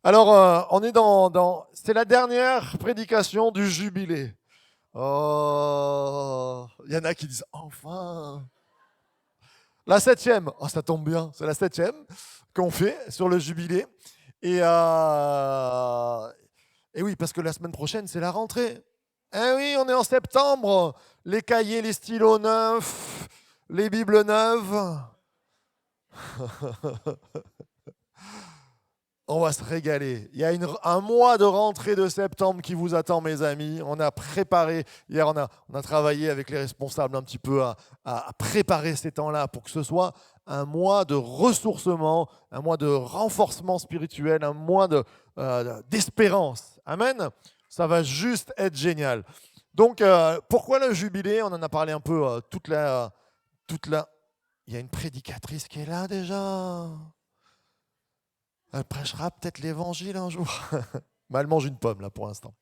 Alors, on est c'est la dernière prédication du jubilé. Oh, il y en a qui disent enfin. La septième, oh, ça tombe bien, c'est la septième qu'on fait sur le jubilé. Et, euh, et oui, parce que la semaine prochaine, c'est la rentrée. Eh oui, on est en septembre. Les cahiers, les stylos neufs, les Bibles neuves. On va se régaler. Il y a un mois de rentrée de septembre qui vous attend, mes amis. On a préparé, hier on a travaillé avec les responsables un petit peu à préparer ces temps-là pour que ce soit un mois de ressourcement, un mois de renforcement spirituel, un mois d'espérance. Amen. Ça va juste être génial. Donc, pourquoi le jubilé? On en a parlé un peu toute la... Il y a une prédicatrice qui est là déjà. Elle prêchera peut-être l'évangile un jour. Mais elle mange une pomme, là, pour l'instant.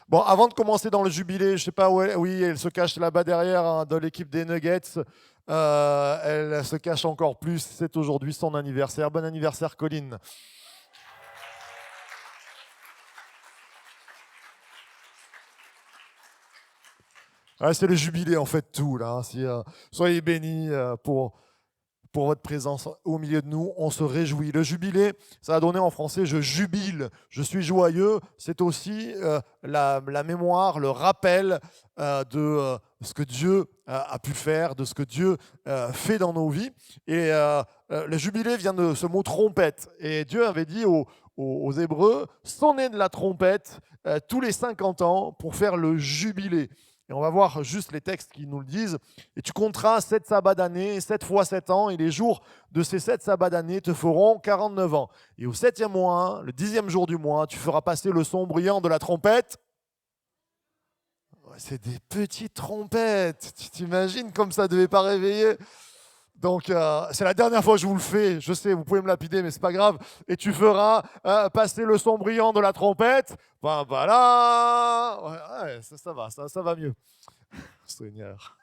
Bon, avant de commencer dans le jubilé, je sais pas où elle... Oui, elle se cache là-bas derrière, hein, dans l'équipe des Nuggets. Elle se cache encore plus. C'est aujourd'hui son anniversaire. Bon anniversaire, Colline. Ouais, c'est le jubilé, en fait, tout, là. Soyez bénis pour votre présence au milieu de nous. On se réjouit. Le jubilé, ça a donné en français je jubile, je suis joyeux. C'est aussi la mémoire, le rappel de ce que Dieu a pu faire, de ce que Dieu fait dans nos vies. Et le jubilé vient de ce mot trompette. Et Dieu avait dit aux Hébreux, sonnez de la trompette tous les 50 ans pour faire le jubilé. Et on va voir juste les textes qui nous le disent. Et tu compteras 7 sabbats d'année, 7 fois 7 ans, et les jours de ces 7 sabbats d'année te feront 49 ans. Et au 7e mois, le 10e jour du mois, tu feras passer le son bruyant de la trompette. C'est des petites trompettes. Tu t'imagines comme ça ne devait pas réveiller. Donc, c'est la dernière fois que je vous le fais. Je sais, vous pouvez me lapider, mais c'est pas grave. Et tu feras passer le son brillant de la trompette. Ben voilà. Ouais, ça va, ça va mieux. Seigneur.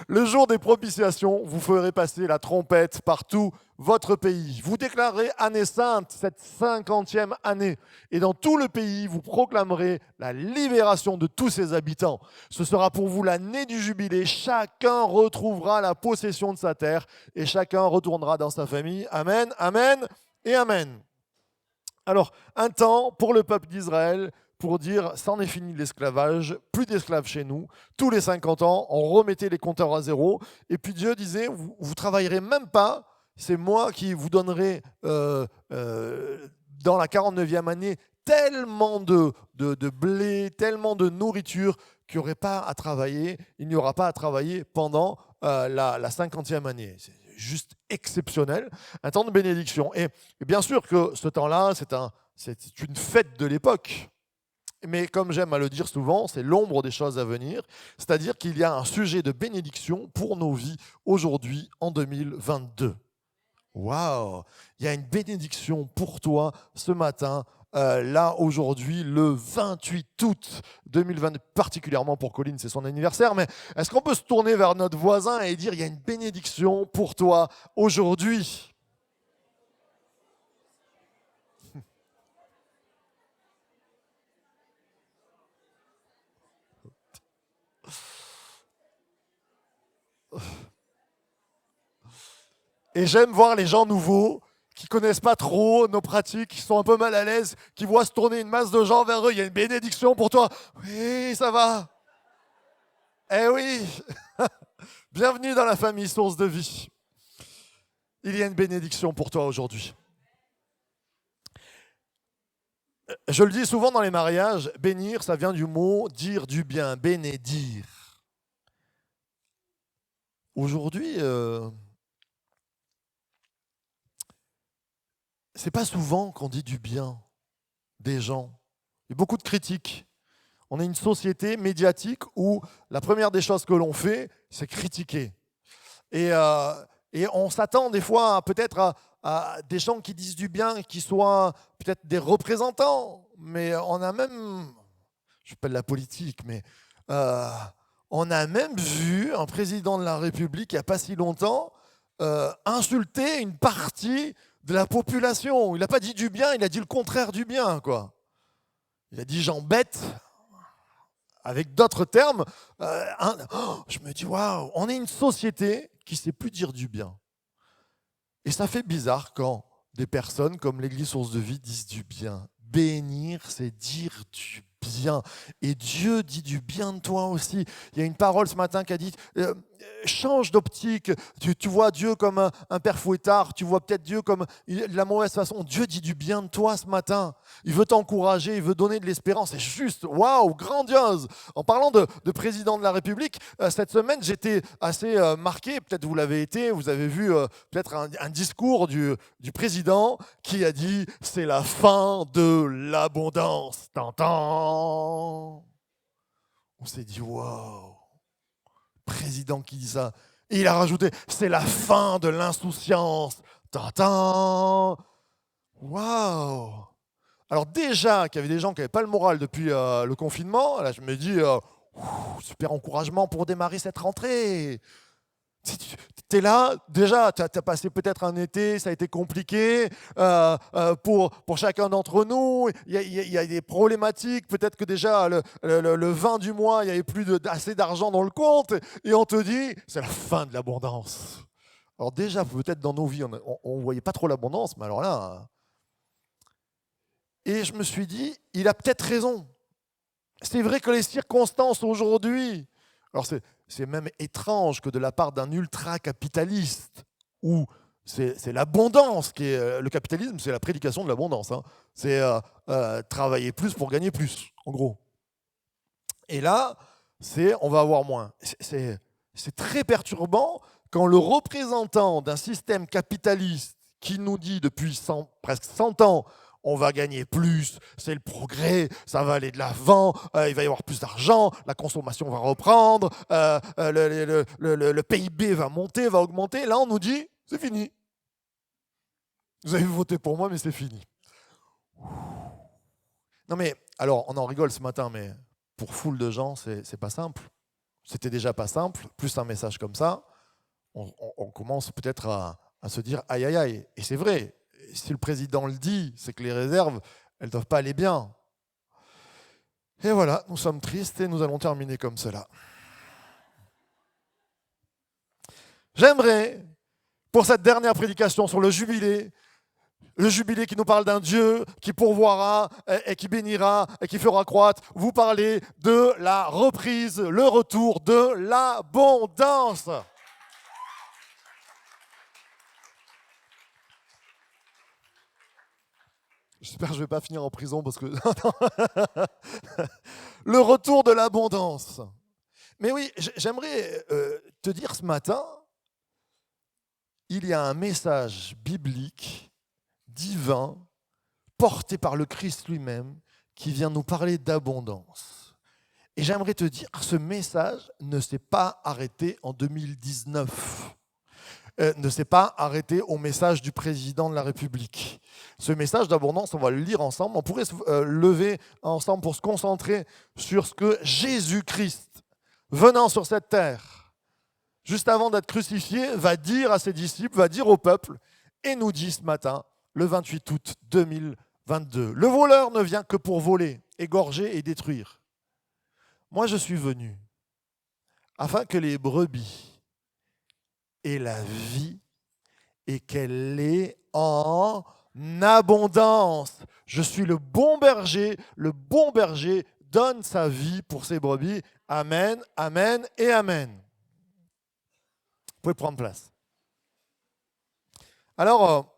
Le jour des propitiations, vous ferez passer la trompette par tout votre pays. Vous déclarerez année sainte, cette 50e année. Et dans tout le pays, vous proclamerez la libération de tous ses habitants. Ce sera pour vous l'année du jubilé. Chacun retrouvera la possession de sa terre et chacun retournera dans sa famille. Amen, amen et amen. Alors, un temps pour le peuple d'Israël pour dire c'en est fini l'esclavage, plus d'esclaves chez nous. Tous les 50 ans, on remettait les compteurs à zéro. Et puis Dieu disait, vous ne travaillerez même pas, c'est moi qui vous donnerai dans la 49e année tellement de blé, tellement de nourriture qu'il n'y aurait pas à travailler, il n'y aura pas à travailler pendant la 50e année. C'est juste exceptionnel, un temps de bénédiction. Et bien sûr que ce temps-là, c'est une fête de l'époque. Mais comme j'aime à le dire souvent, c'est l'ombre des choses à venir. C'est-à-dire qu'il y a un sujet de bénédiction pour nos vies aujourd'hui, en 2022. Waouh! Il y a une bénédiction pour toi ce matin, là, aujourd'hui, le 28 août 2022, particulièrement pour Colline, c'est son anniversaire. Mais est-ce qu'on peut se tourner vers notre voisin et dire, il y a une bénédiction pour toi aujourd'hui? Et j'aime voir les gens nouveaux qui connaissent pas trop nos pratiques, qui sont un peu mal à l'aise, qui voient se tourner une masse de gens vers eux. Il y a une bénédiction pour toi. Oui, ça va. Eh oui. Bienvenue dans la famille Source de Vie. Il y a une bénédiction pour toi aujourd'hui. Je le dis souvent dans les mariages, bénir, ça vient du mot dire du bien, bénédire. Aujourd'hui, c'est pas souvent qu'on dit du bien des gens. Il y a beaucoup de critiques. On est une société médiatique où la première des choses que l'on fait, c'est critiquer. Et on s'attend des fois peut-être à des gens qui disent du bien, qui soient peut-être des représentants, mais on a même, je ne fais pas de la politique, mais on a même vu un président de la République il n'y a pas si longtemps insulter une partie de la population. Il n'a pas dit du bien, il a dit le contraire du bien, quoi. Il a dit gens bêtes, avec d'autres termes. Je me dis, waouh, on est une société qui ne sait plus dire du bien. Et ça fait bizarre quand des personnes comme l'Église Source de Vie disent du bien. Bénir, c'est dire du bien. Et Dieu dit du bien de toi aussi. Il y a une parole ce matin qui a dit change d'optique. Tu vois Dieu comme un père fouettard. Tu vois peut-être Dieu comme de la mauvaise façon. Dieu dit du bien de toi ce matin. Il veut t'encourager, il veut donner de l'espérance. C'est juste, waouh, grandiose. En parlant de président de la République, cette semaine, j'étais assez marqué. Peut-être vous l'avez été. Vous avez vu peut-être un discours du président qui a dit « C'est la fin de l'abondance. » On s'est dit « Waouh !» Président qui dit ça. Et il a rajouté « C'est la fin de l'insouciance. » Waouh! Alors déjà qu'il y avait des gens qui n'avaient pas le moral depuis le confinement, là je me dis super encouragement pour démarrer cette rentrée. Tu es là, déjà, tu as passé peut-être un été, ça a été compliqué pour chacun d'entre nous. Il y a des problématiques, peut-être que déjà le 20 du mois, il n'y avait plus assez d'argent dans le compte, et on te dit, c'est la fin de l'abondance. Alors déjà, peut-être dans nos vies, on ne voyait pas trop l'abondance, mais alors là... Et je me suis dit, il a peut-être raison. C'est vrai que les circonstances aujourd'hui... Alors c'est même étrange que de la part d'un ultra-capitaliste, où c'est l'abondance qui est... Le capitalisme, c'est la prédication de l'abondance. Hein. C'est travailler plus pour gagner plus, en gros. Et là, on va avoir moins. C'est très perturbant quand le représentant d'un système capitaliste qui nous dit depuis presque 100 ans on va gagner plus, c'est le progrès, ça va aller de l'avant, il va y avoir plus d'argent, la consommation va reprendre, le PIB va monter, va augmenter. Là, on nous dit, c'est fini. Vous avez voté pour moi, mais c'est fini. Non mais, alors, on en rigole ce matin, mais pour foule de gens, c'est pas simple. C'était déjà pas simple, plus un message comme ça, on commence peut-être à se dire, aïe, aïe, aïe. Et c'est vrai. Si le président le dit, c'est que les réserves, elles ne doivent pas aller bien. Et voilà, nous sommes tristes et nous allons terminer comme cela. J'aimerais, pour cette dernière prédication sur le jubilé qui nous parle d'un Dieu qui pourvoira et qui bénira et qui fera croître, vous parler de la reprise, le retour de l'abondance. J'espère que je ne vais pas finir en prison parce que... Le retour de l'abondance. Mais oui, j'aimerais te dire ce matin, il y a un message biblique, divin, porté par le Christ lui-même, qui vient nous parler d'abondance. Et j'aimerais te dire que ce message ne s'est pas arrêté en 2019. Ne s'est pas arrêté au message du président de la République. Ce message d'abondance, on va le lire ensemble. On pourrait se lever ensemble pour se concentrer sur ce que Jésus-Christ, venant sur cette terre, juste avant d'être crucifié, va dire à ses disciples, va dire au peuple, et nous dit ce matin, le 28 août 2022, « Le voleur ne vient que pour voler, égorger et détruire. Moi, je suis venu afin que les brebis et la vie et qu'elle est en abondance. Je suis le bon berger donne sa vie pour ses brebis. Amen, amen et amen. Vous pouvez prendre place. Alors,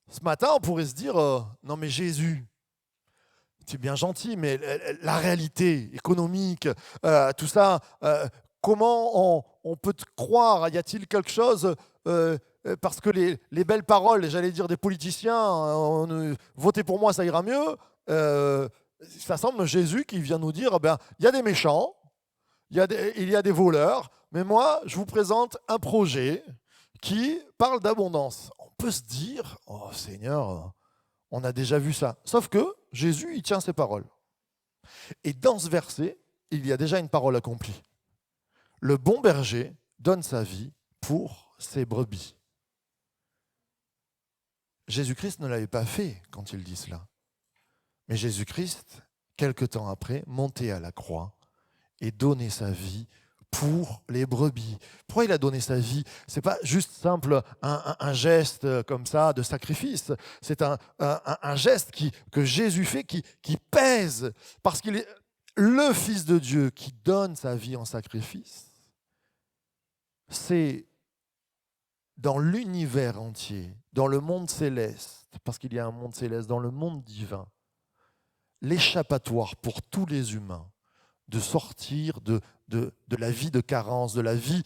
ce matin, on pourrait se dire, non mais Jésus, tu es bien gentil, mais la réalité économique, tout ça, comment on peut te croire? Y a-t-il quelque chose parce que les belles paroles, j'allais dire des politiciens, votez pour moi, ça ira mieux. Ça semble Jésus qui vient nous dire, il y a des méchants, il y a des voleurs, mais moi, je vous présente un projet qui parle d'abondance. On peut se dire, oh Seigneur, on a déjà vu ça. Sauf que Jésus, il tient ses paroles. Et dans ce verset, il y a déjà une parole accomplie. Le bon berger donne sa vie pour ses brebis. Jésus-Christ ne l'avait pas fait quand il dit cela. Mais Jésus-Christ, quelque temps après, montait à la croix et donnait sa vie pour les brebis. Pourquoi il a donné sa vie? Ce n'est pas juste simple un geste comme ça de sacrifice. C'est un geste que Jésus fait qui pèse parce qu'il est le Fils de Dieu qui donne sa vie en sacrifice. C'est dans l'univers entier, dans le monde céleste, parce qu'il y a un monde céleste, dans le monde divin, l'échappatoire pour tous les humains de sortir de la vie de carence, de la vie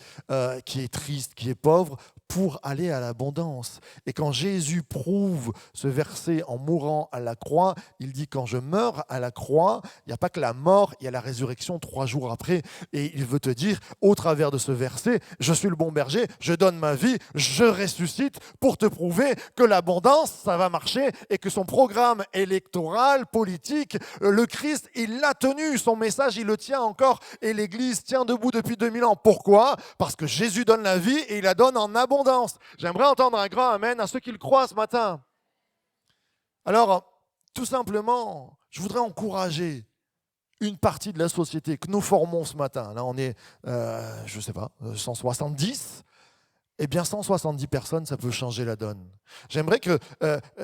qui est triste, qui est pauvre, pour aller à l'abondance. Et quand Jésus prouve ce verset en mourant à la croix, il dit quand je meurs à la croix, il n'y a pas que la mort, il y a la résurrection 3 jours après. Et il veut te dire, au travers de ce verset, je suis le bon berger, je donne ma vie, je ressuscite pour te prouver que l'abondance, ça va marcher et que son programme électoral, politique, le Christ, il l'a tenu, son message, il le tient encore et l'Église tient debout depuis 2000 ans. Pourquoi? Parce que Jésus donne la vie et il la donne en abondance. J'aimerais entendre un grand amen à ceux qui le croient ce matin. Alors, tout simplement, je voudrais encourager une partie de la société que nous formons ce matin. Là, on est, je ne sais pas, 170. Eh bien, 170 personnes, ça peut changer la donne. J'aimerais que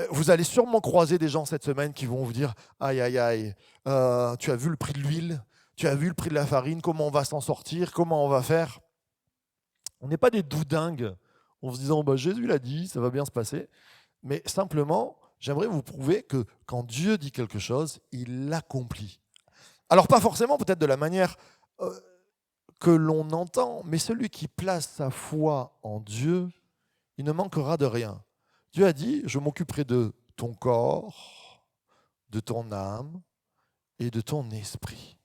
vous allez sûrement croiser des gens cette semaine qui vont vous dire « Aïe, aïe, aïe, tu as vu le prix de l'huile? Tu as vu le prix de la farine? Comment on va s'en sortir? Comment on va faire ?» On n'est pas des doudingues en se disant bah, « Jésus l'a dit, ça va bien se passer. » Mais simplement, j'aimerais vous prouver que quand Dieu dit quelque chose, il l'accomplit. Alors pas forcément peut-être de la manière que l'on entend, mais celui qui place sa foi en Dieu, il ne manquera de rien. Dieu a dit, je m'occuperai de ton corps, de ton âme et de ton esprit.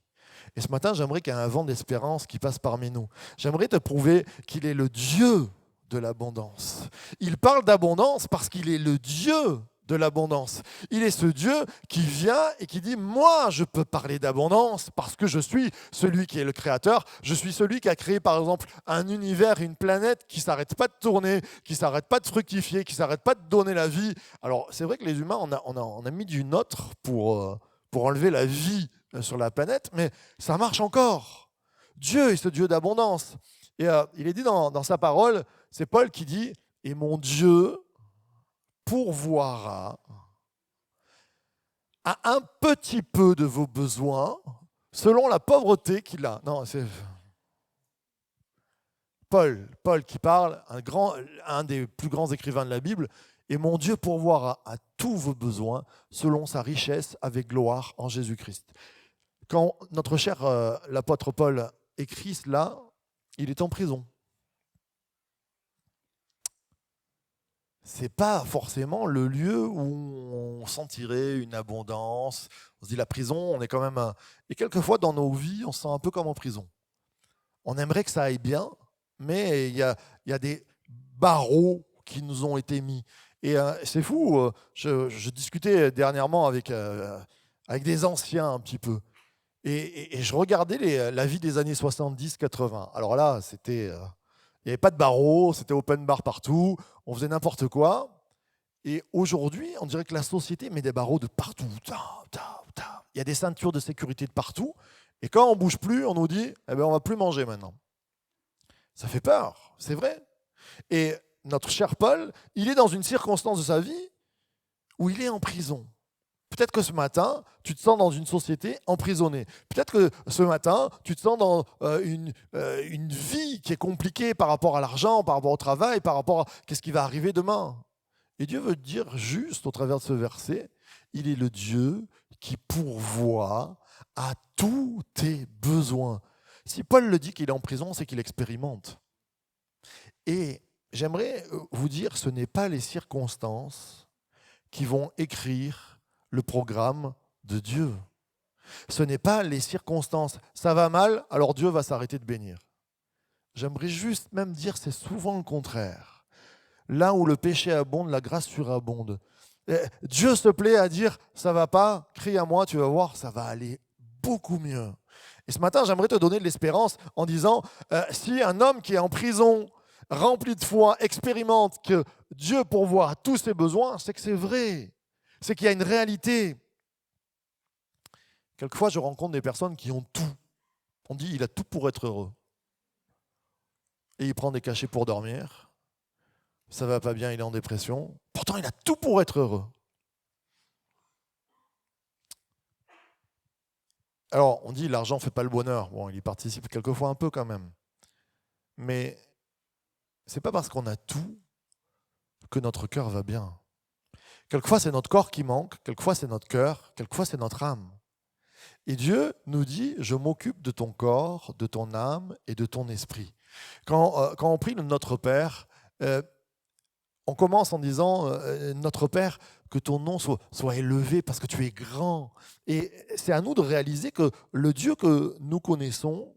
Et ce matin, j'aimerais qu'il y ait un vent d'espérance qui passe parmi nous. J'aimerais te prouver qu'il est le Dieu de l'abondance. Il parle d'abondance parce qu'il est le Dieu de l'abondance. Il est ce Dieu qui vient et qui dit « Moi, je peux parler d'abondance parce que je suis celui qui est le créateur. Je suis celui qui a créé, par exemple, un univers, une planète qui ne s'arrête pas de tourner, qui ne s'arrête pas de fructifier, qui ne s'arrête pas de donner la vie. » Alors, c'est vrai que les humains, on a mis du nôtre pour enlever la vie sur la planète, mais ça marche encore. Dieu est ce Dieu d'abondance. Et il est dit dans sa parole, c'est Paul qui dit « Et mon Dieu pourvoira à un petit peu de vos besoins selon la pauvreté qu'il a. » Non, c'est Paul qui parle, un des plus grands écrivains de la Bible. « Et mon Dieu pourvoira à tous vos besoins selon sa richesse avec gloire en Jésus-Christ. » Quand notre cher l'apôtre Paul écrit cela, il est en prison. Ce n'est pas forcément le lieu où on sentirait une abondance. On se dit la prison, on est quand même... Et quelquefois dans nos vies, on se sent un peu comme en prison. On aimerait que ça aille bien, mais il y a des barreaux qui nous ont été mis. Et c'est fou, je discutais dernièrement avec des anciens un petit peu. Et je regardais la vie des années 70-80. Alors là, c'était... il n'y avait pas de barreaux, c'était open bar partout, on faisait n'importe quoi. Et aujourd'hui, on dirait que la société met des barreaux de partout. Il y a des ceintures de sécurité de partout. Et quand on ne bouge plus, on nous dit eh ben, on ne va plus manger maintenant. Ça fait peur, c'est vrai. Et notre cher Paul, il est dans une circonstance de sa vie où il est en prison. Peut-être que ce matin, tu te sens dans une société emprisonnée. Peut-être que ce matin, tu te sens dans une vie qui est compliquée par rapport à l'argent, par rapport au travail, par rapport à qu'est-ce qui va arriver demain. Et Dieu veut dire juste au travers de ce verset, il est le Dieu qui pourvoit à tous tes besoins. Si Paul le dit qu'il est en prison, c'est qu'il expérimente. Et j'aimerais vous dire, ce n'est pas les circonstances qui vont écrire le programme de Dieu. Ce n'est pas les circonstances. Ça va mal, alors Dieu va s'arrêter de bénir. J'aimerais juste même dire c'est souvent le contraire. Là où le péché abonde, la grâce surabonde. Dieu se plaît à dire ça va pas, crie à moi, tu vas voir, ça va aller beaucoup mieux. Et ce matin, j'aimerais te donner de l'espérance en disant si un homme qui est en prison rempli de foi, expérimente que Dieu pourvoit à tous ses besoins, c'est que c'est vrai. C'est qu'il y a une réalité. Quelquefois, je rencontre des personnes qui ont tout. On dit, il a tout pour être heureux. Et il prend des cachets pour dormir. Ça va pas bien, il est en dépression. Pourtant, il a tout pour être heureux. Alors, on dit, l'argent ne fait pas le bonheur. Bon, il y participe quelquefois un peu quand même. Mais c'est pas parce qu'on a tout que notre cœur va bien. Quelquefois, c'est notre corps qui manque. Quelquefois, c'est notre cœur. Quelquefois, c'est notre âme. Et Dieu nous dit, je m'occupe de ton corps, de ton âme et de ton esprit. Quand on prie le Notre Père, on commence en disant, Notre Père, que ton nom soit élevé parce que tu es grand. Et c'est à nous de réaliser que le Dieu que nous connaissons,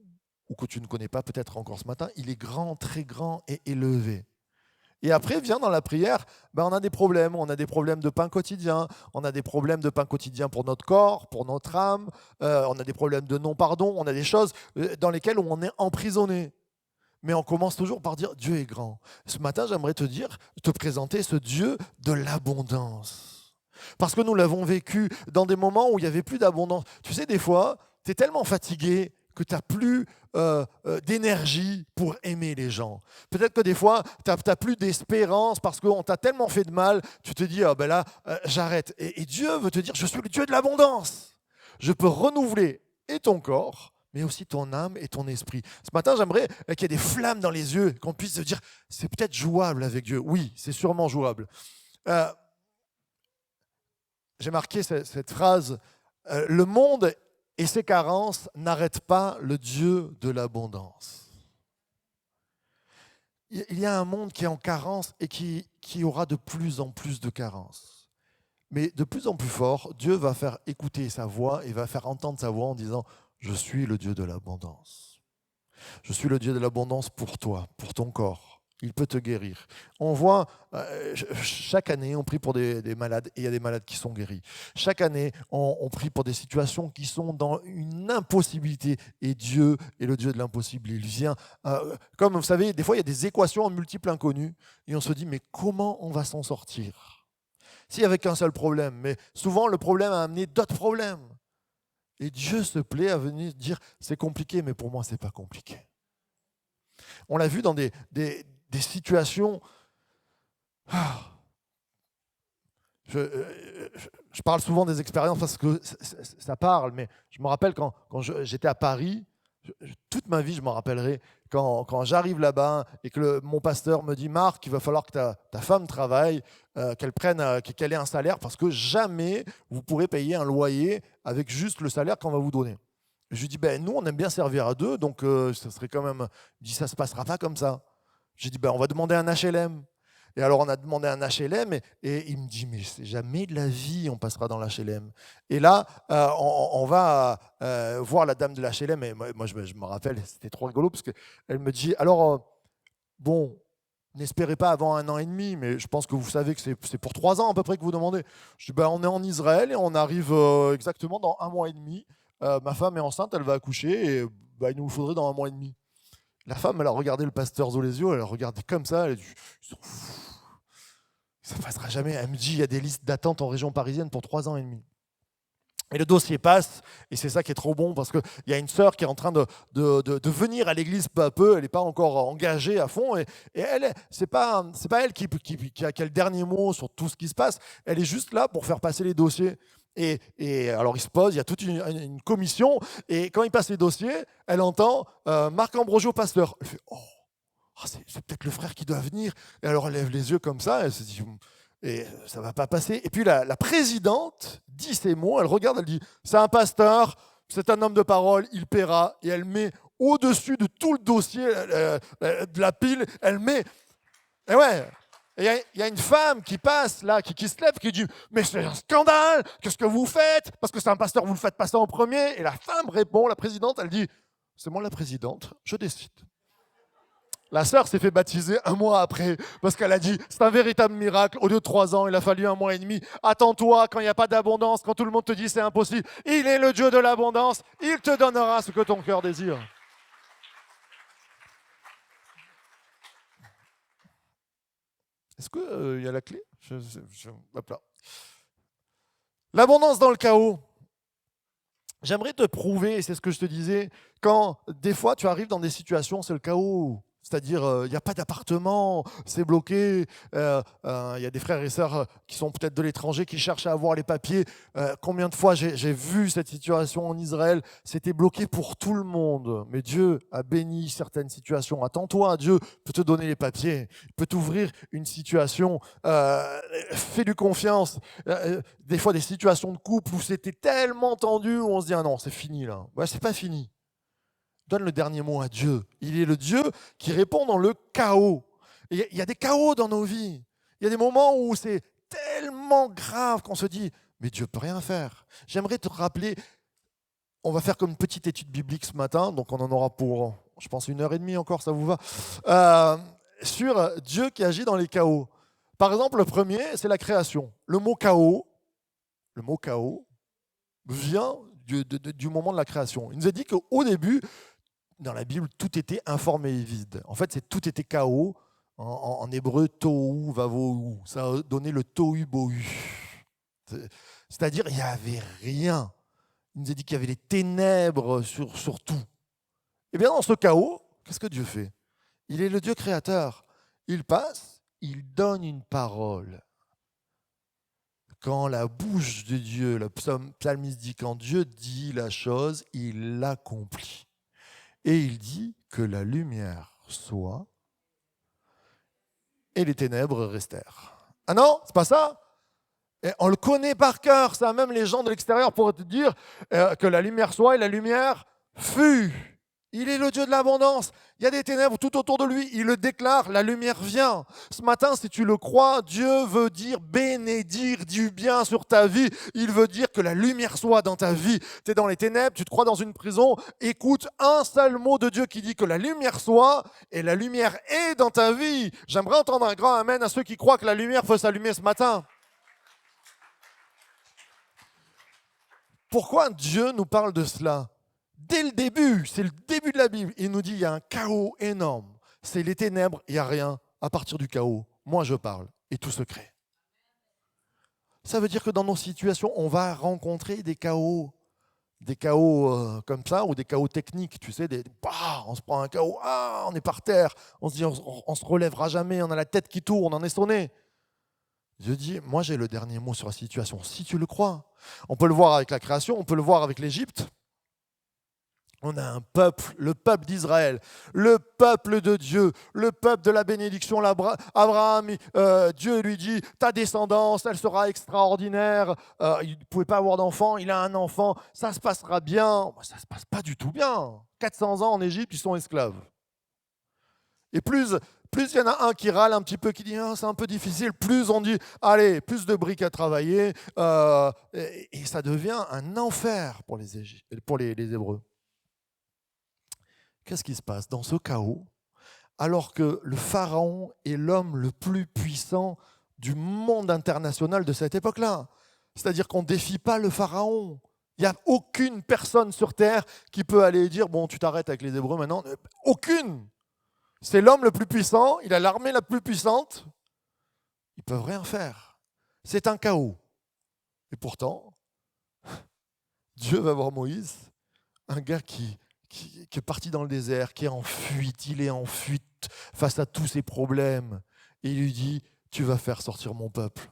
ou que tu ne connais pas peut-être encore ce matin, il est grand, très grand et élevé. Et après, vient dans la prière, on a des problèmes. On a des problèmes de pain quotidien. On a des problèmes de pain quotidien pour notre corps, pour notre âme. On a des problèmes de non-pardon. On a des choses dans lesquelles on est emprisonné. Mais on commence toujours par dire Dieu est grand. Ce matin, j'aimerais te présenter ce Dieu de l'abondance. Parce que nous l'avons vécu dans des moments où il n'y avait plus d'abondance. Tu sais, des fois, tu es tellement fatigué que tu n'as plus d'énergie pour aimer les gens. Peut-être que des fois, tu n'as plus d'espérance parce qu'on t'a tellement fait de mal, tu te dis, j'arrête. Et Dieu veut te dire, je suis le Dieu de l'abondance. Je peux renouveler et ton corps, mais aussi ton âme et ton esprit. Ce matin, j'aimerais qu'il y ait des flammes dans les yeux, qu'on puisse se dire, c'est peut-être jouable avec Dieu. Oui, c'est sûrement jouable. J'ai marqué cette phrase, le monde et ses carences n'arrêtent pas le Dieu de l'abondance. Il y a un monde qui est en carence et qui aura de plus en plus de carences. Mais de plus en plus fort, Dieu va faire écouter sa voix et va faire entendre sa voix en disant « Je suis le Dieu de l'abondance. Je suis le Dieu de l'abondance pour toi, pour ton corps. Il peut te guérir. » On voit, chaque année, on prie pour des malades et il y a des malades qui sont guéris. Chaque année, on prie pour des situations qui sont dans une impossibilité et Dieu est le Dieu de l'impossible. Il vient, comme vous savez, des fois il y a des équations en multiples inconnus et on se dit mais comment on va s'en sortir? S'il n'y avait qu'un seul problème, mais souvent le problème a amené d'autres problèmes. Et Dieu se plaît à venir dire c'est compliqué, mais pour moi c'est pas compliqué. On l'a vu dans des situations. Je parle souvent des expériences parce que ça parle, mais je me rappelle quand j'étais à Paris, toute ma vie je m'en rappellerai, quand j'arrive là-bas et que mon pasteur me dit « Marc, il va falloir que ta femme travaille, qu'elle ait un salaire parce que jamais vous pourrez payer un loyer avec juste le salaire qu'on va vous donner. » Je lui dis « Nous, on aime bien servir à deux, donc ça serait quand même… » Il dit « Ça ne se passera pas comme ça. » J'ai dit « On va demander un HLM. » Et alors, on a demandé un HLM et il me dit « Mais jamais de la vie, on passera dans l'HLM. » Et là, on va voir la dame de l'HLM. Et moi, je me rappelle, c'était trop rigolo parce qu'elle me dit « Alors, n'espérez pas avant 1 an et demi, mais je pense que vous savez que c'est pour 3 ans à peu près que vous demandez. » Je dis « On est en Israël et on arrive exactement dans 1 mois et demi. Ma femme est enceinte, elle va accoucher et il nous faudrait dans 1 mois et demi. » La femme, elle a regardé le pasteur dans les yeux, elle a regardé comme ça, elle a dit « Ça ne passera jamais. » Elle me dit « Il y a des listes d'attente en région parisienne pour 3 ans et demi. » Et le dossier passe, et c'est ça qui est trop bon, parce qu'il y a une sœur qui est en train de venir à l'église peu à peu, elle n'est pas encore engagée à fond, et elle, c'est pas elle qui a le dernier mot sur tout ce qui se passe, elle est juste là pour faire passer les dossiers. Et alors il se pose, il y a toute une commission, et quand il passe les dossiers, elle entend Marc Ambrogio, pasteur. Elle fait « Oh, c'est peut-être le frère qui doit venir. » Et alors elle lève les yeux comme ça, elle se dit « Et ça ne va pas passer. » Et puis la présidente dit ces mots, elle regarde, elle dit « C'est un pasteur, c'est un homme de parole, il paiera. » Et elle met au-dessus de tout le dossier de la pile, elle met… Et ouais. Il y a une femme qui passe là, qui se lève, qui dit « Mais c'est un scandale, qu'est-ce que vous faites? Parce que c'est un pasteur, vous le faites passer en premier. » Et la femme répond, la présidente, elle dit « C'est moi la présidente, je décide. » La sœur s'est fait baptiser 1 mois après, parce qu'elle a dit « C'est un véritable miracle, au lieu de 3 ans, il a fallu 1 mois et demi. Attends-toi, quand il n'y a pas d'abondance, quand tout le monde te dit c'est impossible, il est le Dieu de l'abondance, il te donnera ce que ton cœur désire. » Est-ce qu'il y a la clé? Hop là. L'abondance dans le chaos. J'aimerais te prouver, et c'est ce que je te disais, quand des fois tu arrives dans des situations, c'est le chaos. C'est-à-dire, il n'y a pas d'appartement, c'est bloqué. Il y a des frères et sœurs qui sont peut-être de l'étranger, qui cherchent à avoir les papiers. Combien de fois j'ai vu cette situation en Israël? C'était bloqué pour tout le monde. Mais Dieu a béni certaines situations. Attends-toi, Dieu peut te donner les papiers, il peut t'ouvrir une situation. Fais-lui confiance. Des fois, des situations de couple où c'était tellement tendu, où on se dit, ah non, c'est fini là. Ouais, c'est pas fini. Donne le dernier mot à Dieu. Il est le Dieu qui répond dans le chaos. Il y a des chaos dans nos vies. Il y a des moments où c'est tellement grave qu'on se dit, mais Dieu ne peut rien faire. J'aimerais te rappeler, on va faire comme une petite étude biblique ce matin, donc on en aura pour, je pense, 1h30 encore, ça vous va, sur Dieu qui agit dans les chaos. Par exemple, le premier, c'est la création. Le mot chaos vient du moment de la création. Il nous a dit qu'au début, dans la Bible, tout était informé et vide. En fait, tout était chaos. En hébreu, tohu vavohu. Ça a donné le tohu bohu. C'est-à-dire, il n'y avait rien. Il nous a dit qu'il y avait les ténèbres sur tout. Et bien, dans ce chaos, qu'est-ce que Dieu fait? Il est le Dieu créateur. Il passe, il donne une parole. Quand la bouche de Dieu, le psalmiste dit, quand Dieu dit la chose, il l'accomplit. Et il dit que la lumière soit et les ténèbres restèrent. Ah non, c'est pas ça? Et on le connaît par cœur, ça. Même les gens de l'extérieur pourraient te dire que la lumière soit et la lumière fut. Il est le Dieu de l'abondance. Il y a des ténèbres tout autour de lui. Il le déclare, la lumière vient. Ce matin, si tu le crois, Dieu veut dire bénédire du bien sur ta vie. Il veut dire que la lumière soit dans ta vie. Tu es dans les ténèbres, tu te crois dans une prison. Écoute un seul mot de Dieu qui dit que la lumière soit et la lumière est dans ta vie. J'aimerais entendre un grand amen à ceux qui croient que la lumière peut s'allumer ce matin. Pourquoi Dieu nous parle de cela? Dès le début, c'est le début de la Bible, il nous dit il y a un chaos énorme. C'est les ténèbres, il n'y a rien. À partir du chaos, moi je parle et tout se crée. Ça veut dire que dans nos situations, on va rencontrer des chaos comme ça, ou des chaos techniques, tu sais, on se prend un chaos, on est par terre, on se dit on se relèvera jamais, on a la tête qui tourne, on est sonné. Dieu dit, moi j'ai le dernier mot sur la situation, si tu le crois. On peut le voir avec la création, on peut le voir avec l'Égypte. On a un peuple, le peuple d'Israël, le peuple de Dieu, le peuple de la bénédiction. Abraham, Dieu lui dit, ta descendance, elle sera extraordinaire. Il ne pouvait pas avoir d'enfant, il a un enfant, ça se passera bien. Ça ne se passe pas du tout bien. 400 ans en Égypte, ils sont esclaves. Et plus il y en a un qui râle un petit peu, qui dit c'est un peu difficile, plus on dit allez, plus de briques à travailler. Et ça devient un enfer pour les Hébreux. Qu'est-ce qui se passe dans ce chaos, alors que le pharaon est l'homme le plus puissant du monde international de cette époque-là? C'est-à-dire qu'on ne défie pas le pharaon. Il n'y a aucune personne sur terre qui peut aller dire bon, tu t'arrêtes avec les Hébreux maintenant. Aucune. C'est l'homme le plus puissant, il a l'armée la plus puissante. Ils ne peuvent rien faire. C'est un chaos. Et pourtant, Dieu va voir Moïse, un gars qui est parti dans le désert, qui est en fuite, il est en fuite face à tous ses problèmes. Et il lui dit, tu vas faire sortir mon peuple.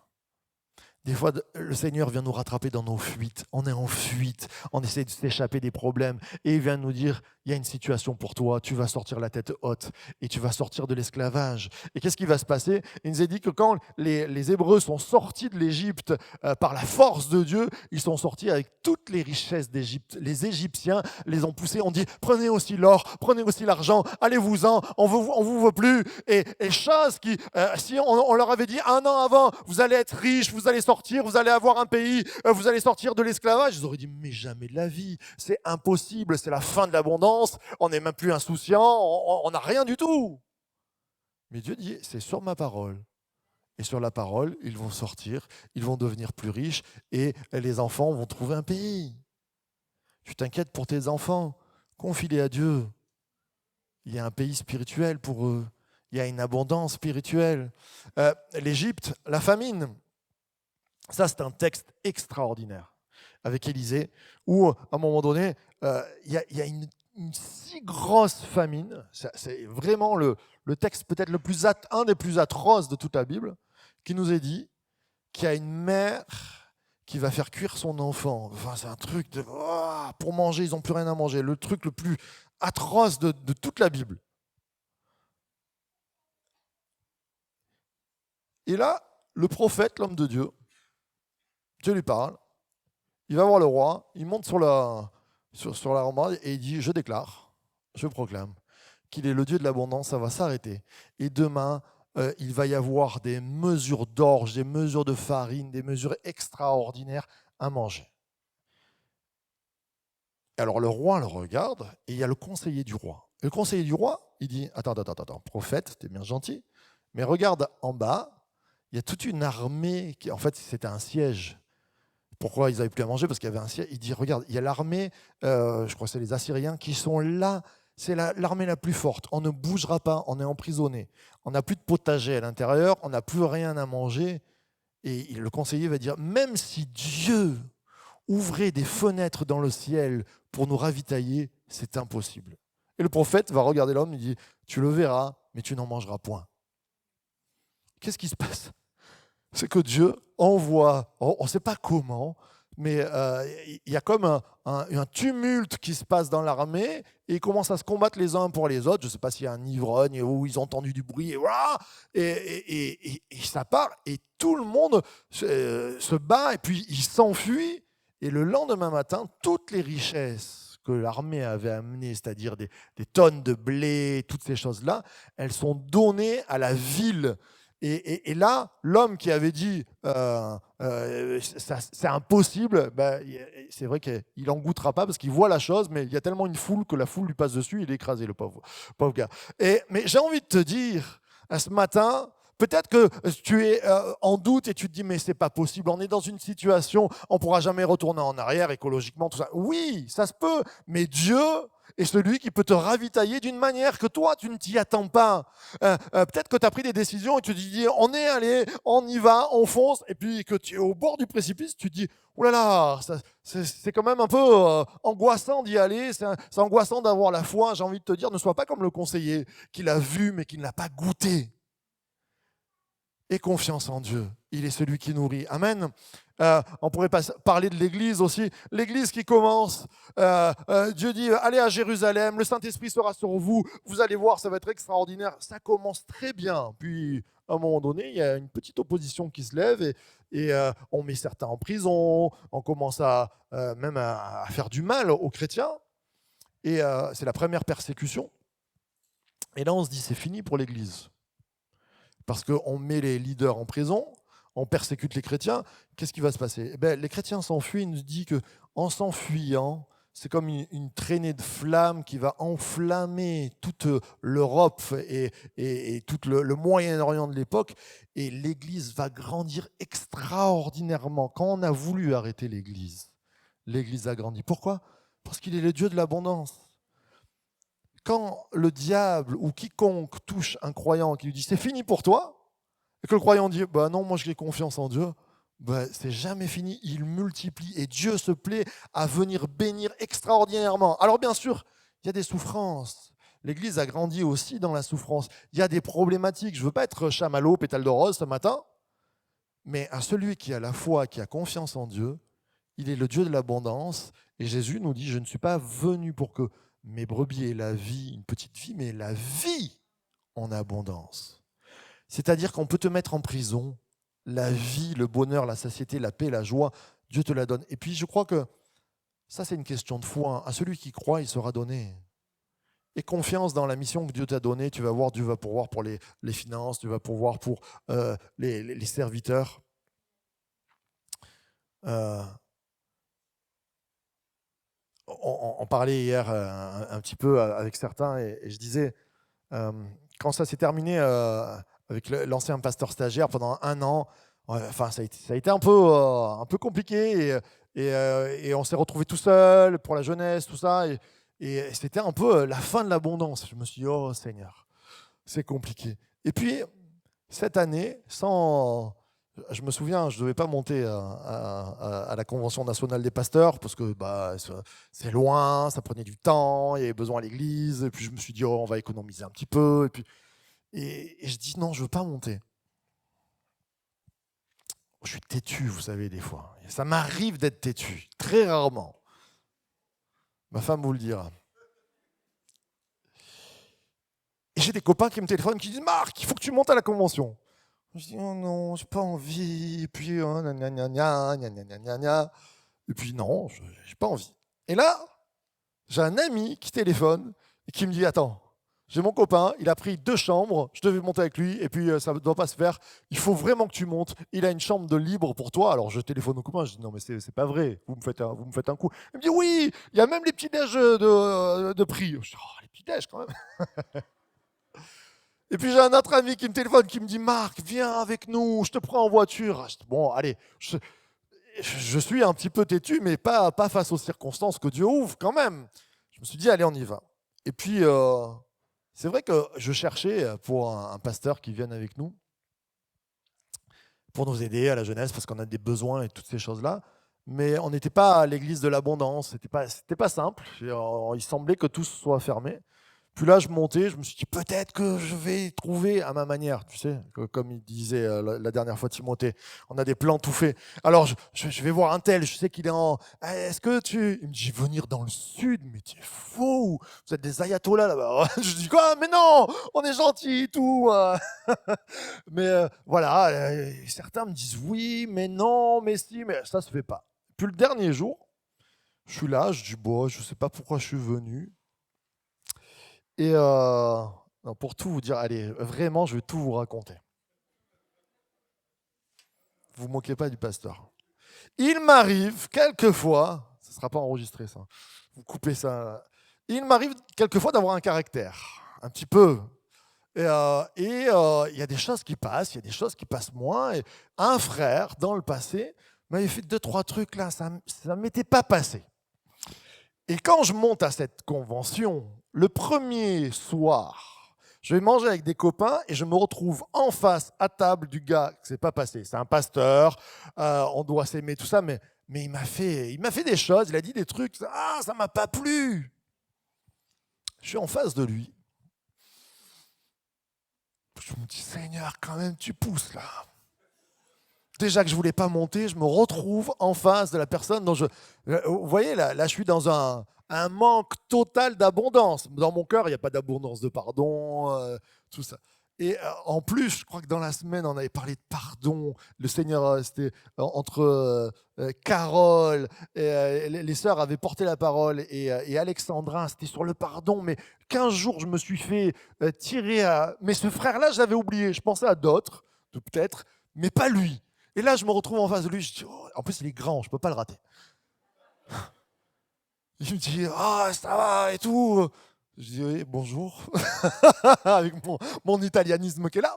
Des fois, le Seigneur vient nous rattraper dans nos fuites. On est en fuite, on essaie de s'échapper des problèmes. Et il vient nous dire, il y a une situation pour toi, tu vas sortir la tête haute et tu vas sortir de l'esclavage. Et qu'est-ce qui va se passer? Il nous a dit que quand les Hébreux sont sortis de l'Égypte par la force de Dieu, ils sont sortis avec toutes les richesses d'Égypte. Les Égyptiens les ont poussés, ont dit, prenez aussi l'or, prenez aussi l'argent, allez-vous-en, on vous veut plus. Et chose qui, si on leur avait dit un an avant, vous allez être riches, vous allez sortir, vous allez avoir un pays, vous allez sortir de l'esclavage, ils auraient dit, mais jamais de la vie, c'est impossible, c'est la fin de l'abondance. On n'est même plus insouciant, on n'a rien du tout. Mais Dieu dit, c'est sur ma parole. Et sur la parole, ils vont sortir, ils vont devenir plus riches et les enfants vont trouver un pays. Tu t'inquiètes pour tes enfants, confie-les à Dieu. Il y a un pays spirituel pour eux. il y a une abondance spirituelle. L'Égypte, la famine, ça c'est un texte extraordinaire avec Élisée, où à un moment donné, il y a une si grosse famine, c'est vraiment le texte peut-être un des plus atroces de toute la Bible, qui nous est dit qu'il y a une mère qui va faire cuire son enfant. Enfin, c'est un truc de... Oh, pour manger, ils n'ont plus rien à manger. Le truc le plus atroce de toute la Bible. Et là, le prophète, l'homme de Dieu, Dieu lui parle, il va voir le roi, il monte sur la rambarde et il dit, je déclare, je proclame qu'il est le Dieu de l'abondance, ça va s'arrêter. Et demain, il va y avoir des mesures d'orge, des mesures de farine, des mesures extraordinaires à manger. Alors le roi le regarde et il y a le conseiller du roi. Et le conseiller du roi, il dit, attends, prophète, t'es bien gentil, mais regarde en bas, il y a toute une armée, en fait c'était un siège. Pourquoi ils n'avaient plus à manger? Parce qu'il y avait un siège. Il dit, regarde, il y a l'armée, je crois que c'est les Assyriens, qui sont là, c'est l'armée la plus forte. On ne bougera pas, on est emprisonné. On n'a plus de potager à l'intérieur, on n'a plus rien à manger. Et le conseiller va dire, même si Dieu ouvrait des fenêtres dans le ciel pour nous ravitailler, c'est impossible. Et le prophète va regarder l'homme et dit, tu le verras, mais tu n'en mangeras point. Qu'est-ce qui se passe? C'est que Dieu envoie, on ne sait pas comment, mais il y a comme un tumulte qui se passe dans l'armée et ils commencent à se combattre les uns pour les autres. Je ne sais pas s'il y a un ivrogne ou ils ont entendu du bruit et voilà, et ça part et tout le monde se bat et puis il s'enfuit. Et le lendemain matin, toutes les richesses que l'armée avait amenées, c'est-à-dire des tonnes de blé, toutes ces choses-là, elles sont données à la ville. Et là, l'homme qui avait dit c'est impossible, ben, c'est vrai qu'il n'en goûtera pas parce qu'il voit la chose, mais il y a tellement une foule que la foule lui passe dessus, il est écrasé, le pauvre gars. Mais j'ai envie de te dire, ce matin, peut-être que tu es en doute et tu te dis mais c'est pas possible, on est dans une situation, on ne pourra jamais retourner en arrière écologiquement, tout ça. Oui, ça se peut, mais Dieu est celui qui peut te ravitailler d'une manière que toi, tu ne t'y attends pas. Peut-être que tu as pris des décisions et tu te dis, on est allé, on y va, on fonce, et puis que tu es au bord du précipice, tu te dis, oh là là, c'est quand même un peu angoissant d'y aller, c'est angoissant d'avoir la foi. J'ai envie de te dire, ne sois pas comme le conseiller qui l'a vu mais qui ne l'a pas goûté. Et confiance en Dieu. Il est celui qui nourrit. Amen. On pourrait parler de l'Église aussi. L'Église qui commence. Dieu dit, allez à Jérusalem, le Saint-Esprit sera sur vous. Vous allez voir, ça va être extraordinaire. Ça commence très bien. Puis, à un moment donné, il y a une petite opposition qui se lève et on met certains en prison. On commence même à faire du mal aux chrétiens. Et c'est la première persécution. Et là, on se dit, c'est fini pour l'Église. Parce qu'on met les leaders en prison, on persécute les chrétiens. Qu'est-ce qui va se passer? Les chrétiens s'enfuient. Il nous dit qu'en s'enfuyant, c'est comme une traînée de flammes qui va enflammer toute l'Europe et tout le Moyen-Orient de l'époque. Et l'Église va grandir extraordinairement. Quand on a voulu arrêter l'Église a grandi. Pourquoi? Parce qu'il est le Dieu de l'abondance. Quand le diable ou quiconque touche un croyant qui lui dit c'est fini pour toi, et que le croyant dit bah non, moi j'ai confiance en Dieu, c'est jamais fini, il multiplie et Dieu se plaît à venir bénir extraordinairement. Alors bien sûr, il y a des souffrances. L'Église a grandi aussi dans la souffrance. Il y a des problématiques. Je ne veux pas être chamallow, pétale de rose ce matin, mais à celui qui a la foi, qui a confiance en Dieu, il est le Dieu de l'abondance. Et Jésus nous dit, je ne suis pas venu pour que mes brebis aient la vie, une petite vie, mais la vie en abondance. C'est-à-dire qu'on peut te mettre en prison, la vie, le bonheur, la satiété, la paix, la joie, Dieu te la donne. Et puis je crois que ça c'est une question de foi. À celui qui croit, il sera donné. Et confiance dans la mission que Dieu t'a donnée, tu vas voir, Dieu va pourvoir pour les finances, Dieu va pourvoir pour les serviteurs. On parlait hier un petit peu avec certains et je disais, quand ça s'est terminé avec l'ancien pasteur stagiaire pendant 1 an, enfin, ça a été un peu compliqué et on s'est retrouvés tout seul pour la jeunesse, tout ça. Et c'était un peu la fin de l'abondance. Je me suis dit, oh Seigneur, c'est compliqué. Et puis, cette année, je me souviens, je ne devais pas monter à la Convention nationale des pasteurs parce que c'est loin, ça prenait du temps, il y avait besoin à l'église. Et puis je me suis dit, oh, on va économiser un petit peu. Et je dis, non, je ne veux pas monter. Je suis têtu, vous savez, des fois. Et ça m'arrive d'être têtu, très rarement. Ma femme vous le dira. Et j'ai des copains qui me téléphonent, qui disent, Marc, il faut que tu montes à la convention. Je dis, oh non, j'ai pas envie. Et puis, gna, gna, gna, gna, gna, gna, gna, gna. Et puis, non, j'ai pas envie. Et là, j'ai un ami qui téléphone et qui me dit, attends, j'ai mon copain, il a pris 2 chambres, je devais monter avec lui, et puis ça ne doit pas se faire. Il faut vraiment que tu montes. Il a une chambre de libre pour toi. Alors je téléphone au copain, je dis, non, mais c'est pas vrai, vous me faites un coup. Il me dit, oui, il y a même les petits déj de prix. Je dis, oh, les petits déj quand même. Et puis j'ai un autre ami qui me téléphone, qui me dit, Marc, viens avec nous, je te prends en voiture. Je dis, bon, allez, je suis un petit peu têtu, mais pas face aux circonstances que Dieu ouvre quand même. Je me suis dit, allez, on y va. Et puis, c'est vrai que je cherchais pour un pasteur qui vienne avec nous, pour nous aider à la jeunesse, parce qu'on a des besoins et toutes ces choses-là. Mais on n'était pas à l'église de l'abondance, c'était pas simple. Il semblait que tout soit fermé. Puis là, je montais, je me suis dit, peut-être que je vais trouver à ma manière, tu sais, comme il disait la dernière fois Timothée, on a des plans tout faits. Alors, je vais voir un tel, je sais qu'il est en... Est-ce que tu... Il me dit, venir dans le sud, mais tu es fou, vous êtes des ayatollahs là-bas. Je dis, quoi? Mais non, on est gentils et tout. Mais voilà, certains me disent, oui, mais non, mais si, mais ça se fait pas. Puis le dernier jour, je suis là, je dis, bon, je sais pas pourquoi je suis venu. Et non, pour tout vous dire, allez, vraiment, je vais tout vous raconter. Vous ne moquez pas du pasteur. Il m'arrive quelquefois, ça ne sera pas enregistré ça, vous coupez ça. Il m'arrive quelquefois d'avoir un caractère, un petit peu. Et il y a des choses qui passent, il y a des choses qui passent moins. Et un frère, dans le passé, m'avait fait 2-3 trucs là, ça ne m'était pas passé. Et quand je monte à cette convention, le premier soir, je vais manger avec des copains et je me retrouve en face, à table, du gars que c'est pas passé. C'est un pasteur, on doit s'aimer, tout ça, mais il m'a fait des choses, il a dit des trucs, ça m'a pas plu. Je suis en face de lui. Je me dis, Seigneur, quand même, tu pousses là. Déjà que je ne voulais pas monter, je me retrouve en face de la personne dont vous voyez, là je suis dans un manque total d'abondance. Dans mon cœur, il n'y a pas d'abondance de pardon, tout ça. Et en plus, je crois que dans la semaine, on avait parlé de pardon. Le Seigneur, c'était entre Carole, et, les sœurs avaient porté la parole, et Alexandra, c'était sur le pardon. Mais 15 jours, je me suis fait tirer à... Mais ce frère-là, je l'avais oublié. Je pensais à d'autres, peut-être, mais pas lui. Et là, je me retrouve en face de lui. Je dis, oh, en plus, il est grand, je ne peux pas le rater. Il me dit, ah, ça va et tout. Je dis, oui, bonjour. Avec mon italianisme qui est là.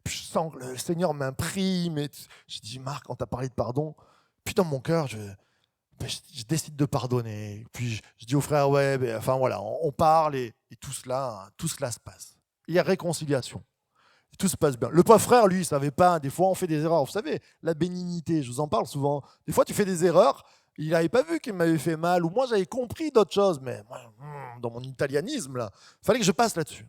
Puis je sens que le Seigneur m'imprime. Et je dis, Marc, on t'a parlé de pardon. Puis dans mon cœur, je décide de pardonner. Puis je dis au frère, ouais, enfin voilà, on parle et tout cela se passe. Il y a réconciliation. Tout se passe bien. Le pauvre frère, lui, il ne savait pas. Des fois, on fait des erreurs. Vous savez, la bénignité, je vous en parle souvent. Des fois, tu fais des erreurs. Il n'avait pas vu qu'il m'avait fait mal. Ou moi, j'avais compris d'autres choses. Mais moi, dans mon italianisme, là, il fallait que je passe là-dessus.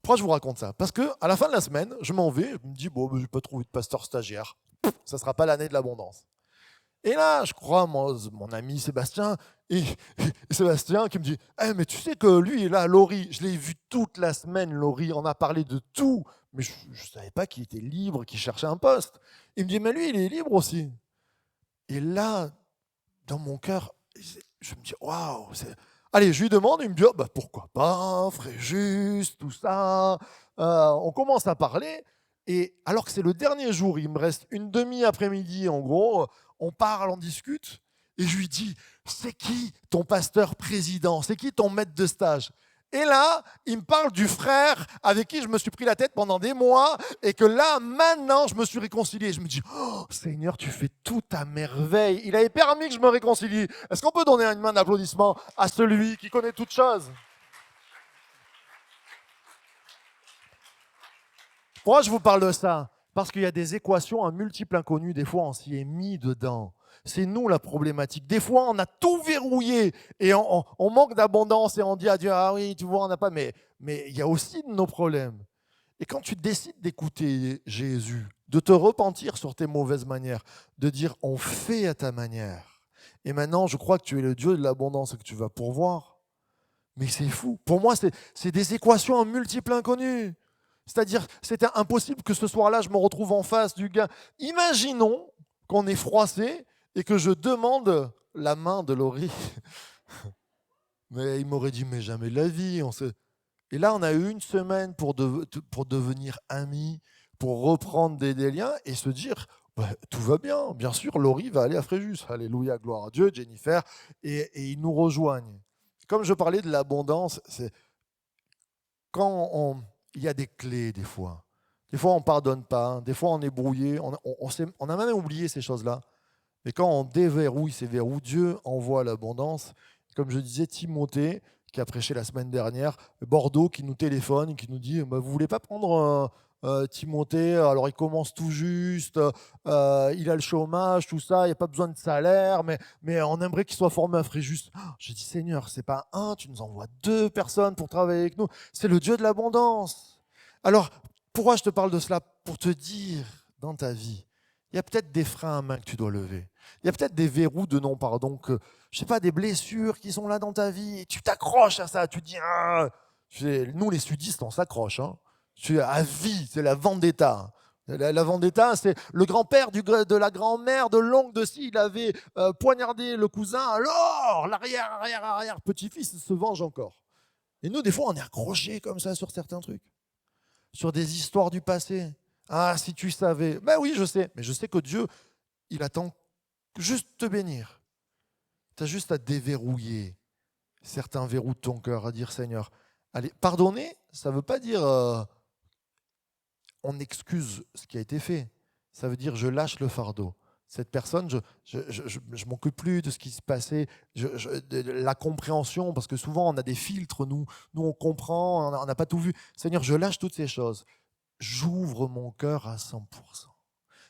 Pourquoi je vous raconte ça? Parce qu'à la fin de la semaine, je m'en vais. Je me dis, bon, je n'ai pas trouvé de pasteur stagiaire. Ça ne sera pas l'année de l'abondance. Et là, je crois, mon ami Sébastien, et Sébastien qui me dit, mais tu sais que lui, là, Laurie, je l'ai vu toute la semaine, Laurie, on a parlé de tout. Mais je ne savais pas qu'il était libre, qu'il cherchait un poste. Il me dit, mais lui, il est libre aussi. Et là, dans mon cœur, je me dis, waouh. Allez, je lui demande, il me dit, oh, bah, pourquoi pas, Fréjus, tout ça. On commence à parler. Et alors que c'est le dernier jour, il me reste une demi-après-midi, en gros, on parle, on discute. Et je lui dis, c'est qui ton pasteur président? C'est qui ton maître de stage? Et là, il me parle du frère avec qui je me suis pris la tête pendant des mois et que là, maintenant, je me suis réconcilié. Je me dis, oh Seigneur, tu fais tout à merveille. Il avait permis que je me réconcilie. Est-ce qu'on peut donner une main d'applaudissement à celui qui connaît toutes choses? Pourquoi je vous parle de ça? Parce qu'il y a des équations à multiples inconnus, des fois on s'y est mis dedans. C'est nous la problématique. Des fois on a tout verrouillé et on manque d'abondance et on dit à Dieu, ah oui, tu vois, on n'a pas. Mais il y a aussi de nos problèmes. Et quand tu décides d'écouter Jésus, de te repentir sur tes mauvaises manières, de dire on fait à ta manière, et maintenant je crois que tu es le Dieu de l'abondance et que tu vas pourvoir, mais c'est fou. Pour moi, c'est des équations en multiples inconnus. C'est-à-dire, c'était impossible que ce soir-là, je me retrouve en face du gars. Imaginons qu'on est froissé et que je demande la main de Laurie. Mais il m'aurait dit, mais jamais de la vie. Et là, on a eu une semaine pour devenir amis, pour reprendre des liens et se dire, bah, tout va bien. Bien sûr, Laurie va aller à Fréjus. Alléluia, gloire à Dieu, Jennifer. Et ils nous rejoignent. Comme je parlais de l'abondance, c'est il y a des clés des fois. Des fois, on ne pardonne pas. Des fois, on est brouillé. On a même oublié ces choses-là. Mais quand on déverrouille ces verrous, Dieu envoie l'abondance. Comme je disais, Timothée, qui a prêché la semaine dernière, Bordeaux, qui nous téléphone, qui nous dit bah, vous ne voulez pas prendre Timothée? Alors, il commence tout juste, il a le chômage, tout ça, il n'y a pas besoin de salaire, mais on aimerait qu'il soit formé à Fréjus. J'ai dit Seigneur, c'est pas un, tu nous envoies deux personnes pour travailler avec nous. C'est le Dieu de l'abondance. Alors, pourquoi je te parle de cela? Pour te dire dans ta vie, il y a peut-être des freins à main que tu dois lever. Il y a peut-être des verrous de non-pardon, je sais pas, des blessures qui sont là dans ta vie. Et tu t'accroches à ça. Tu te dis, ah, nous les sudistes, on s'accroche. Hein. À vie, c'est la vendetta. La vendetta, c'est le grand-père de la grand-mère, de l'oncle de ci, il avait poignardé le cousin, alors l'arrière, petit-fils se venge encore. Et nous, des fois, on est accrochés comme ça sur certains trucs, sur des histoires du passé. Ah, si tu savais. Ben oui, je sais. Mais je sais que Dieu, il attend juste te bénir. Tu as juste à déverrouiller certains verrous de ton cœur, à dire Seigneur, allez, pardonner, ça ne veut pas dire on excuse ce qui a été fait. Ça veut dire je lâche le fardeau. Cette personne, je ne m'occupe plus de ce qui se passait, de la compréhension, parce que souvent on a des filtres, nous on comprend, on n'a pas tout vu. Seigneur, je lâche toutes ces choses. J'ouvre mon cœur à 100%.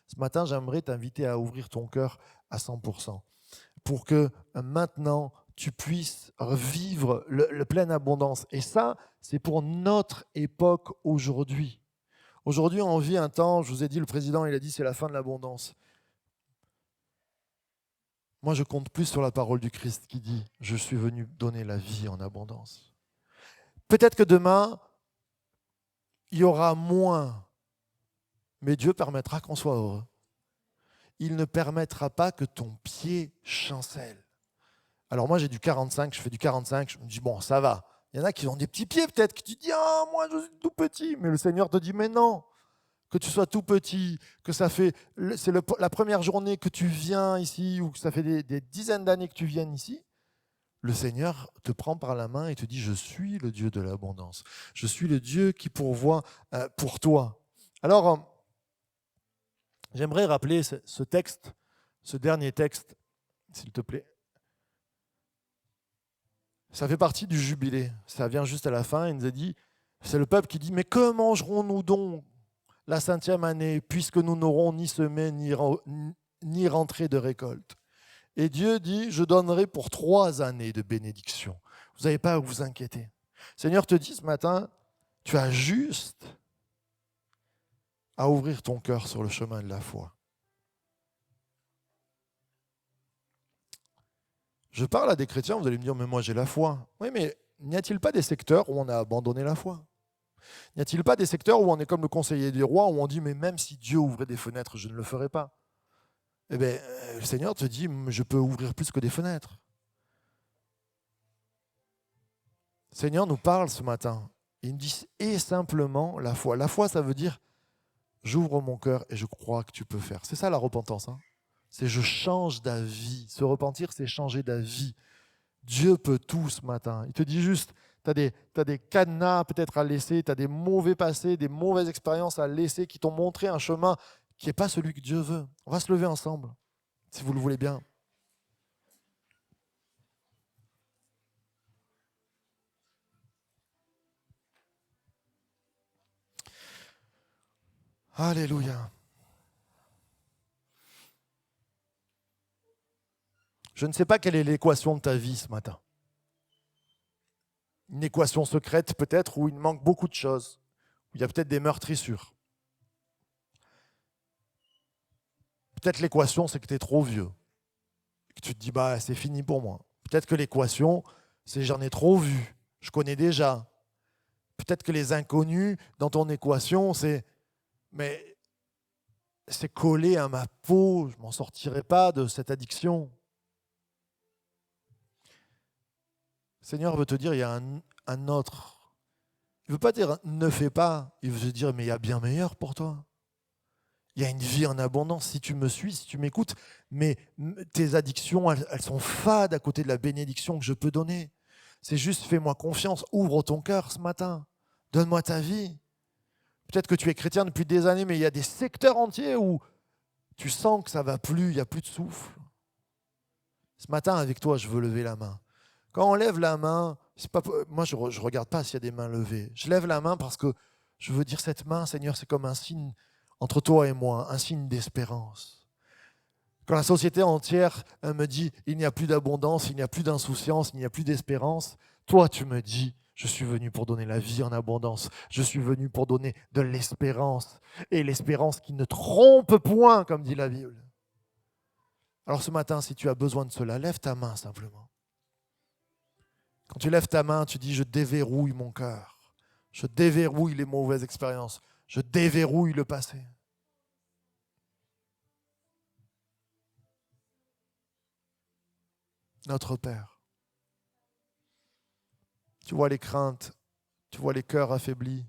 Ce matin, j'aimerais t'inviter à ouvrir ton cœur à 100%. Pour que maintenant, tu puisses vivre le pleine abondance. Et ça, c'est pour notre époque aujourd'hui. Aujourd'hui, on vit un temps, je vous ai dit, le président, il a dit, c'est la fin de l'abondance. Moi, je compte plus sur la parole du Christ qui dit, je suis venu donner la vie en abondance. Peut-être que demain, il y aura moins, mais Dieu permettra qu'on soit heureux. Il ne permettra pas que ton pied chancelle. Alors moi, j'ai du 45, je fais du 45, je me dis, bon, ça va. Il y en a qui ont des petits pieds peut-être, qui te disent, ah, moi, je suis tout petit. Mais le Seigneur te dit, mais non, que tu sois tout petit, que c'est la première journée que tu viens ici, ou que ça fait des dizaines d'années que tu viennes ici, le Seigneur te prend par la main et te dit, je suis le Dieu de l'abondance. Je suis le Dieu qui pourvoit pour toi. Alors, j'aimerais rappeler ce texte, ce dernier texte, s'il te plaît. Ça fait partie du jubilé. Ça vient juste à la fin. Il nous a dit, c'est le peuple qui dit, mais que mangerons-nous donc la 5e année, puisque nous n'aurons ni semé ni rentrée de récolte? Et Dieu dit, je donnerai pour 3 années de bénédiction. Vous n'avez pas à vous inquiéter. Le Seigneur te dit ce matin, tu as juste à ouvrir ton cœur sur le chemin de la foi. Je parle à des chrétiens, vous allez me dire, mais moi j'ai la foi. Oui, mais n'y a-t-il pas des secteurs où on a abandonné la foi? N'y a-t-il pas des secteurs où on est comme le conseiller du roi, où on dit, mais même si Dieu ouvrait des fenêtres, je ne le ferai pas? Eh bien, le Seigneur te dit, je peux ouvrir plus que des fenêtres. Le Seigneur nous parle ce matin. Il nous dit, et simplement la foi. La foi, ça veut dire, j'ouvre mon cœur et je crois que tu peux faire. C'est ça la repentance. Hein. C'est je change d'avis. Se repentir, c'est changer d'avis. Dieu peut tout ce matin. Il te dit juste, tu as des cadenas peut-être à laisser, tu as des mauvais passés, des mauvaises expériences à laisser qui t'ont montré un chemin qui n'est pas celui que Dieu veut. On va se lever ensemble, si vous le voulez bien. Alléluia. Je ne sais pas quelle est l'équation de ta vie ce matin. Une équation secrète peut-être où il manque beaucoup de choses. Où il y a peut-être des meurtrissures. Peut-être l'équation c'est que tu es trop vieux. Que tu te dis bah c'est fini pour moi. Peut-être que l'équation c'est j'en ai trop vu. Je connais déjà. Peut-être que les inconnus dans ton équation c'est mais c'est collé à ma peau, je ne m'en sortirai pas de cette addiction. Le Seigneur veut te dire, il y a un autre. Il ne veut pas dire ne fais pas, il veut te dire mais il y a bien meilleur pour toi. Il y a une vie en abondance si tu me suis, si tu m'écoutes, mais tes addictions, elles sont fades à côté de la bénédiction que je peux donner. C'est juste fais-moi confiance, ouvre ton cœur ce matin, donne-moi ta vie. Peut-être que tu es chrétien depuis des années, mais il y a des secteurs entiers où tu sens que ça ne va plus, il n'y a plus de souffle. Ce matin, avec toi, je veux lever la main. Quand on lève la main, c'est pas, moi je ne regarde pas s'il y a des mains levées. Je lève la main parce que je veux dire cette main, Seigneur, c'est comme un signe entre toi et moi, un signe d'espérance. Quand la société entière me dit il n'y a plus d'abondance, il n'y a plus d'insouciance, il n'y a plus d'espérance, toi tu me dis je suis venu pour donner la vie en abondance, je suis venu pour donner de l'espérance, et l'espérance qui ne trompe point, comme dit la Bible. Alors ce matin, si tu as besoin de cela, lève ta main simplement. Quand tu lèves ta main, tu dis je déverrouille mon cœur, je déverrouille les mauvaises expériences, je déverrouille le passé. Notre Père, tu vois les craintes, tu vois les cœurs affaiblis,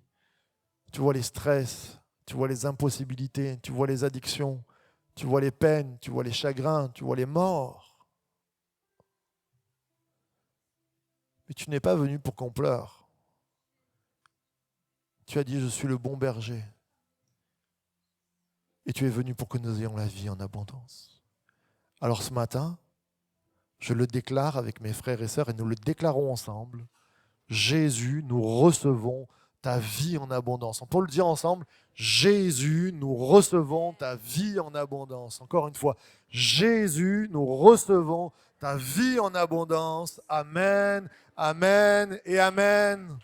tu vois les stress, tu vois les impossibilités, tu vois les addictions, tu vois les peines, tu vois les chagrins, tu vois les morts. Mais tu n'es pas venu pour qu'on pleure. Tu as dit je suis le bon berger. Et tu es venu pour que nous ayons la vie en abondance. Alors ce matin, je le déclare avec mes frères et sœurs et nous le déclarons ensemble. Jésus, nous recevons ta vie en abondance. On peut le dire ensemble. Jésus, nous recevons ta vie en abondance. Encore une fois, Jésus, nous recevons ta vie en abondance. Amen, amen et amen.